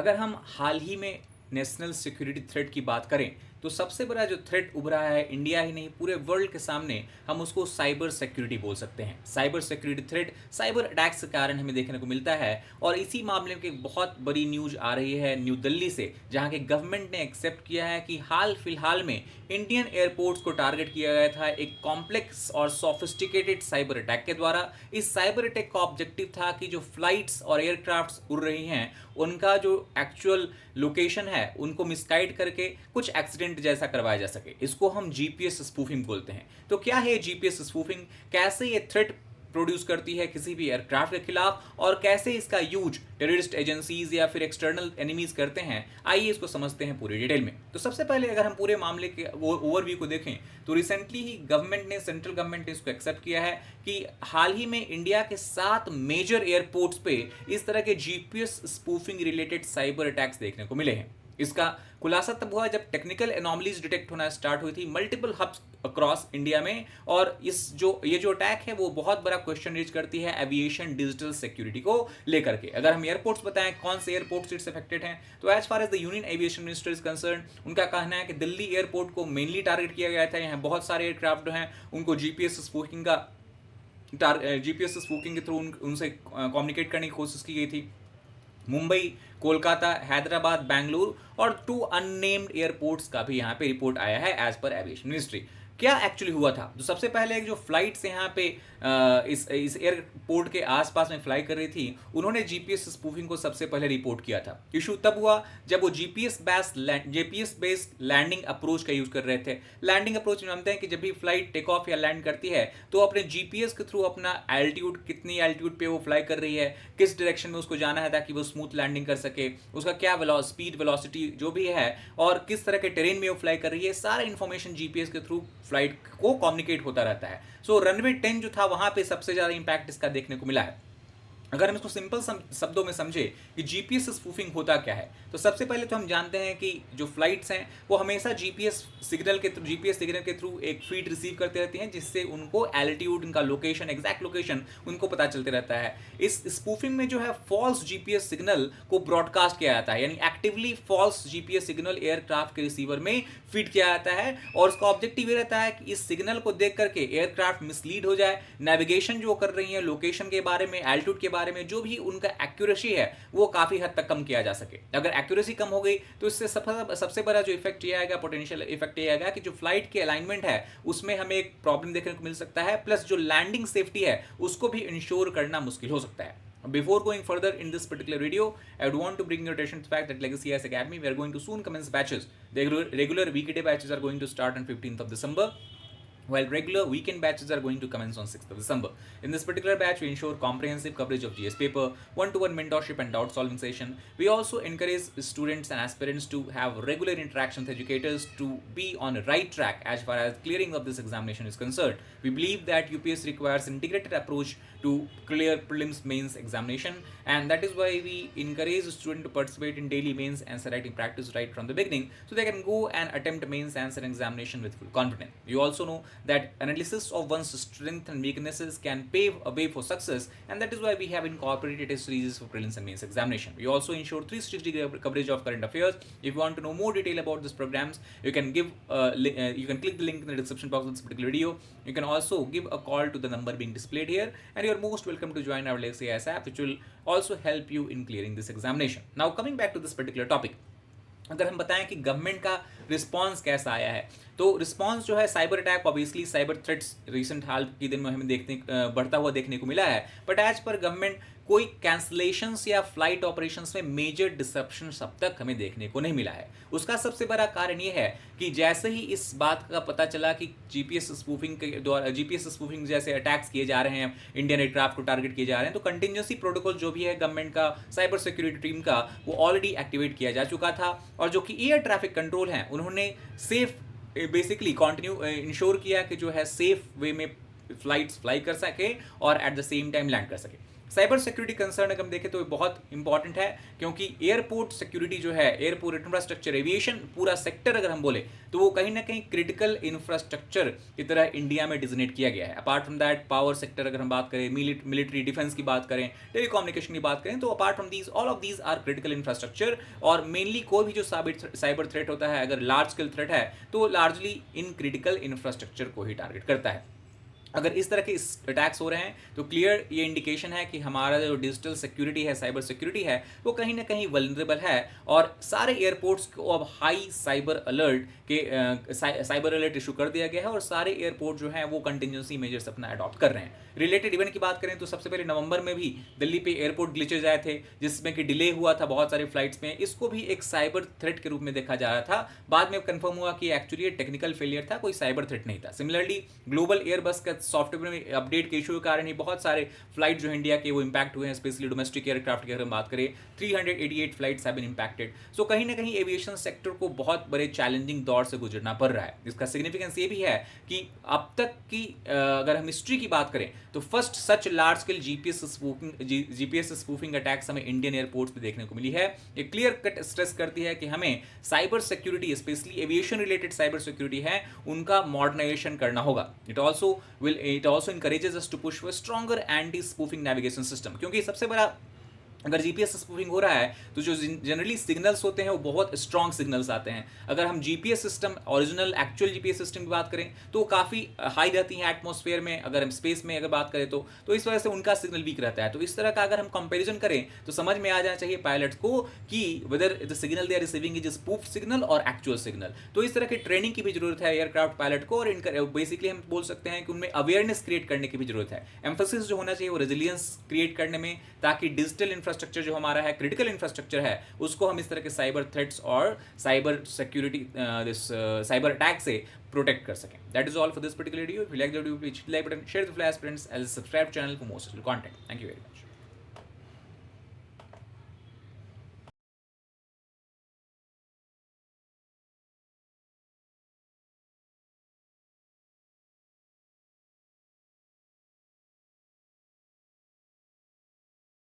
अगर हम हाल ही में नेशनल सिक्योरिटी थ्रेट की बात करें तो सबसे बड़ा जो थ्रेट उभरा है इंडिया ही नहीं पूरे वर्ल्ड के सामने, हम उसको साइबर सिक्योरिटी बोल सकते हैं। Cyber security threat cyber attacks के कारण हमें देखने को मिलता है और इसी मामले में एक बहुत बड़ी न्यूज आ रही है न्यू दिल्ली से, जहां के गवर्नमेंट ने एक्सेप्ट किया है कि हाल फिलहाल में इंडियन एयरपोर्ट्स को टारगेट किया गया था एक कॉम्प्लेक्स और सोफिस्टिकेटेड साइबर अटैक के द्वारा। इस साइबर अटैक का ऑब्जेक्टिव था कि जो फ्लाइट्स और एयरक्राफ्ट्स उड़ रही हैं उनका जो एक्चुअल लोकेशन है उनको मिसगाइड करके कुछ एक्सीडेंट जैसा करवाया जा सके। इसको हम जीपीएस स्पूफिंग बोलते हैं। तो क्या है जीपीएस स्पूफिंग, कैसे ये थ्रेट प्रोड्यूस करती है किसी भी एयरक्राफ्ट के खिलाफ और कैसे इसका यूज टेररिस्ट एजेंसीज या फिर एक्सटर्नल एनिमीज करते हैं, आइए इसको समझते हैं पूरी डिटेल में। तो सबसे पहले अगर हम पूरे मामले के ओवरव्यू को देखें तो रिसेंटली ही सेंट्रल गवर्नमेंट ने इसको एक्सेप्ट किया है कि हाल ही में इंडिया के 7 मेजर एयरपोर्ट्स पे इस तरह के GPS spoofing related cyber attacks देखने को मिले हैं। इसका खुलासा तब हुआ जब टेक्निकल एनॉमलीज डिटेक्ट होना स्टार्ट हुई थी मल्टीपल हब्स अक्रॉस इंडिया में, और ये जो अटैक है वो बहुत बड़ा क्वेश्चन रेज करती है एविएशन डिजिटल सिक्योरिटी को लेकर के। अगर हम एयरपोर्ट्स बताएं कौन से एयरपोर्ट्स इससे अफेक्टेड हैं, तो as far as the union aviation minister is concern, उनका कहना है कि दिल्ली एयरपोर्ट को मेनली टारगेट किया गया था। यहाँ बहुत सारे एयरक्राफ्ट हैं उनको जीपीएस स्पूफिंग के थ्रू उनसे कम्युनिकेट करने की कोशिश की गई थी। मुंबई, कोलकाता, हैदराबाद, बेंगलुरु और 2 अननेम्ड एयरपोर्ट्स का भी यहाँ पे रिपोर्ट आया है एज पर एविएशन मिनिस्ट्री। क्या एक्चुअली हुआ था? तो सबसे पहले एक जो फ्लाइट्स यहाँ पे इस एयरपोर्ट के आसपास में फ्लाई कर रही थी, उन्होंने जीपीएस स्पूफिंग को सबसे पहले रिपोर्ट किया था। इशू तब हुआ जब वो जीपीएस बेस्ड लैंडिंग अप्रोच का यूज कर रहे थे। लैंडिंग अप्रोच में जानते हैं कि जब भी फ्लाइट टेक ऑफ या लैंड करती है तो अपने जीपीएस के थ्रू अपना एल्टीट्यूड, कितनी एल्टीट्यूड पे वो फ्लाई कर रही है, किस डायरेक्शन में उसको जाना है ताकि वो स्मूथ लैंडिंग कर सके, उसका क्या स्पीड वेलोसिटी जो भी है और किस तरह के टेरेन में वो फ्लाई कर रही है, सारा इंफॉर्मेशन जीपीएस के थ्रू फ्लाइट को कम्युनिकेट होता रहता है। सो रनवे 10 जो था वहां पे सबसे ज्यादा इंपैक्ट इसका देखने को मिला है। अगर हम इसको सिंपल शब्दों में समझे कि जीपीएस स्पूफिंग होता क्या है, तो सबसे पहले तो हम जानते हैं कि जो फ्लाइट्स हैं वो हमेशा जीपीएस सिग्नल के थ्रू एक फीड रिसीव करते रहती हैं, जिससे उनको एल्टीट्यूड, उनका लोकेशन, एग्जैक्ट लोकेशन उनको पता चलते रहता है। इस स्पूफिंग में जो है फॉल्स जीपीएस सिग्नल को ब्रॉडकास्ट किया जाता है, यानी actively false GPS signal aircraft के रिसीवर में फीड किया जाता है और उसका ऑब्जेक्टिव ये रहता है कि इस सिग्नल को देख करके एयरक्राफ्ट मिसलीड हो जाए, नेविगेशन जो कर रही है लोकेशन के बारे में, एल्टीट्यूड के बारे में, जो भी उनका एक्यूरेसी है वो काफी हद तक कम किया जा सके। अगर एक्यूरेसी कम हो गई तो इससे सबसे बड़ा जो इफेक्ट ये आएगा, पोटेंशियल इफेक्ट ये आएगा कि जो फ्लाइट की अलाइनमेंट है उसमें हमें एक प्रॉब्लम देखने को मिल सकता है, प्लस जो लैंडिंग सेफ्टी है उसको भी इंश्योर करना मुश्किल हो सकता है। Before going further in this particular video, I would want to bring your attention to the fact that Legacy IAS Academy, we are going to soon commence batches. The regular weekday batches are going to start on 15th of December, while regular weekend batches are going to commence on 6th of December. In this particular batch, we ensure comprehensive coverage of GS paper, one-to-one mentorship and doubt-solving session. We also encourage students and aspirants to have regular interactions with educators to be on the right track as far as clearing of this examination is concerned. We believe that UPS requires integrated approach to clear prelims mains examination, and that is why we encourage students to participate in daily mains answer writing practice right from the beginning, so they can go and attempt mains answer examination with full confidence. You also know that analysis of one's strengths and weaknesses can pave a way for success, and that is why we have incorporated test series for prelims and mains examination. We also ensure 360 coverage of current affairs. If you want to know more detail about these programs, you can you can click the link in the description box of this particular video. You can also give a call to the number being displayed here, and you are most welcome to join our Legacy IAS app, which will also help you in clearing this examination. Now coming back to this particular topic, अगर हम बताएं कि government का response कैसा आया है, तो response जो है cyber attack, obviously cyber threats recent हाल के दिन में हमें बढ़ता हुआ देखने को मिला है, बट एज पर गवर्नमेंट कोई कैंसलेशंस या फ्लाइट ऑपरेशंस में मेजर डिसरप्शन अब तक हमें देखने को नहीं मिला है। उसका सबसे बड़ा कारण ये है कि जैसे ही इस बात का पता चला कि जीपीएस स्पूफिंग जैसे अटैक्स किए जा रहे हैं, इंडियन एयरक्राफ्ट को टारगेट किए जा रहे हैं, तो कंटिजेंसी प्रोटोकॉल जो भी है गवर्नमेंट का, साइबर सिक्योरिटी टीम का, वो ऑलरेडी एक्टिवेट किया जा चुका था, और जो कि एयर ट्रैफिक कंट्रोल है उन्होंने सेफ बेसिकली कंटिन्यू इंश्योर किया कि जो है सेफ वे में फ्लाइट्स फ्लाई कर सके और at the same time land कर सके। साइबर सिक्योरिटी कंसर्न अगर हम देखें तो बहुत इंपॉर्टेंट है, क्योंकि एयरपोर्ट सिक्योरिटी जो है, एयरपोर्ट इंफ्रास्ट्रक्चर, एविएशन पूरा सेक्टर अगर हम बोले तो वो कहीं ना कहीं क्रिटिकल इंफ्रास्ट्रक्चर की तरह इंडिया में डिजिग्नेट किया गया है। Apart from that power sector अगर हम बात करें, मिलिट्री डिफेंस की बात करें, टेलीकम्युनिकेशन की बात करें, तो apart from these all of these are critical infrastructure. और मेनली कोई भी जो साइबर थ्रेट होता है, अगर लार्ज स्केल थ्रेट है तो लार्जली इन क्रिटिकल इंफ्रास्ट्रक्चर को ही टारगेट करता है। अगर इस तरह के अटैक्स हो रहे हैं तो क्लियर ये इंडिकेशन है कि हमारा जो डिजिटल सिक्योरिटी है, साइबर सिक्योरिटी है, वो कहीं ना कहीं वल्नरेबल है। और सारे एयरपोर्ट्स को अब हाई साइबर अलर्ट के साइबर अलर्ट इशू कर दिया गया है, और सारे एयरपोर्ट जो हैं वो कंटिजेंसी मेजर्स अपना अडॉप्ट कर रहे हैं। रिलेटेड इवेंट की बात करें तो सबसे पहले नवंबर में भी दिल्ली पे एयरपोर्ट ग्लिचेज आए थे, जिसमें कि डिले हुआ था बहुत सारे फ्लाइट्स में। इसको भी एक साइबर थ्रेट के रूप में देखा जा रहा था। बाद में कंफर्म हुआ कि एक्चुअली टेक्निकल फेलियर था, कोई साइबर थ्रेट नहीं था। सिमिलरली ग्लोबल एयरबस का सॉफ्टवेयर में अपडेट के इशू के कारण ही बहुत सारे फ्लाइट जो इंडिया के वो इंपैक्ट हुए हैं, स्पेशली डोमेस्टिक एयरक्राफ्ट की अगर हम बात करें 388 फ्लाइट्स हैव बीन इंपैक्टेड। सो कहीं ना कहीं एविएशन सेक्टर को बहुत बड़े चैलेंजिंग दौर से गुजरना पड़ रहा है। इसका सिग्निफिकेंस ये भी है कि अब तक की अगर हम हिस्ट्री की बात करें तो first such large scale GPS spoofing attacks हमें इंडियन एयरपोर्ट्स में देखने को मिली है। ये क्लियर कट स्ट्रेस करती है कि हमें cyber security, specially aviation related cyber security है, उनका मॉडर्नाइजेशन करना होगा। It also encourages us to push for stronger anti-spoofing navigation system, क्योंकि सबसे बड़ा अगर जीपीएस स्पूफिंग हो रहा है तो जो जनरली सिग्नल्स होते हैं वो बहुत स्ट्रॉन्ग सिग्नल्स आते हैं। अगर हम GPS system, original actual GPS system की बात करें तो वो काफ़ी हाई रहती हैं एटमॉस्फेयर में। अगर हम स्पेस में अगर बात करें तो इस वजह से उनका सिग्नल वीक रहता है। तो इस तरह का अगर हम कंपेरिजन करें तो समझ में आ जाना चाहिए पायलट्स को कि whether the signal they are receiving is spoof signal और एक्चुअल सिग्नल। तो इस तरह की ट्रेनिंग की भी जरूरत है एयरक्राफ्ट पायलट को, और बेसिकली हम बोल सकते हैं कि उनमें अवेयरनेस क्रिएट करने की भी जरूरत है। एम्फोसिस जो होना चाहिए वो रेजिलियंस क्रिएट करने में, ताकि डिजिटल इंफ्रास्ट्रक्चर जो हमारा है, क्रिटिकल इंफ्रास्ट्रक्चर है, उसको हम इस तरह के साइबर थ्रेट्स और साइबर सिक्योरिटी साइबर अटैक से प्रोटेक्ट कर सकें। That is all for this particular video. If you like the video, please like button, share with friends, and subscribe channel for more such content. Thank you very much.